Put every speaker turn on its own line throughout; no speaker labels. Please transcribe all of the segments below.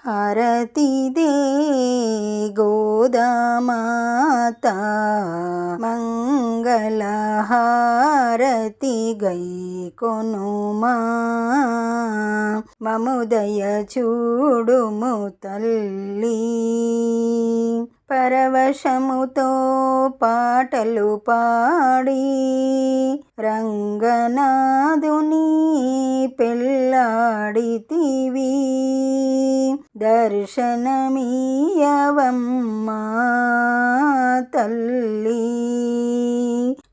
హారతి దే గోదామాత మంగళ హారతి గై కొనుమా మముదయ చూడుము తల్లి. పరవశముతో పాటలు పాడి రంగనాథుని పెళ్ళాడితివి. దర్శనమీయవమ్మా తల్లి,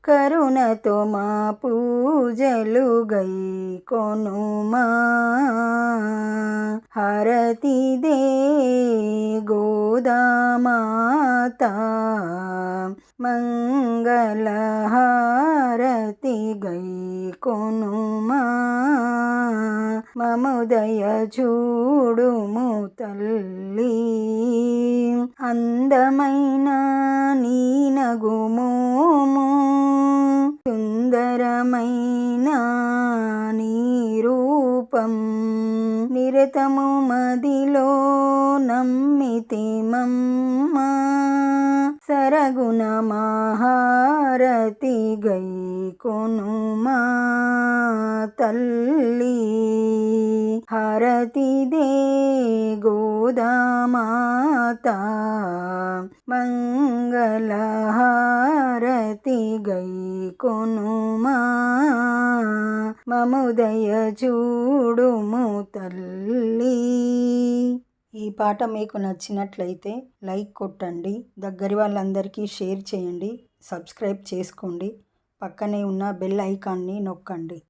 కరుణతో మా పూజలు గై కొనుమా. హారతి దే గోదామాత మంగళ హారతి గై కొనుమా మముదయ చూడుము తల్లి. అందమైన నీ నగుమోము, సుందరమైన నీ రూపం, నిరతము మదిలో నమ్మితిమమ్మ. సరగుణ మహారతి గై కొనుమా తల్లి. హారతి దే గోదామాత మంగళ హారతి గై కొనుమా మముదయ చూడుము తల్లి. ఈ పాట మీకు నచ్చినట్లయితే లైక్ కొట్టండి, దగ్గరి వాళ్ళందరికీ షేర్ చేయండి, సబ్స్క్రైబ్ చేసుకోండి, పక్కనే ఉన్న బెల్ ఐకాన్ని నొక్కండి.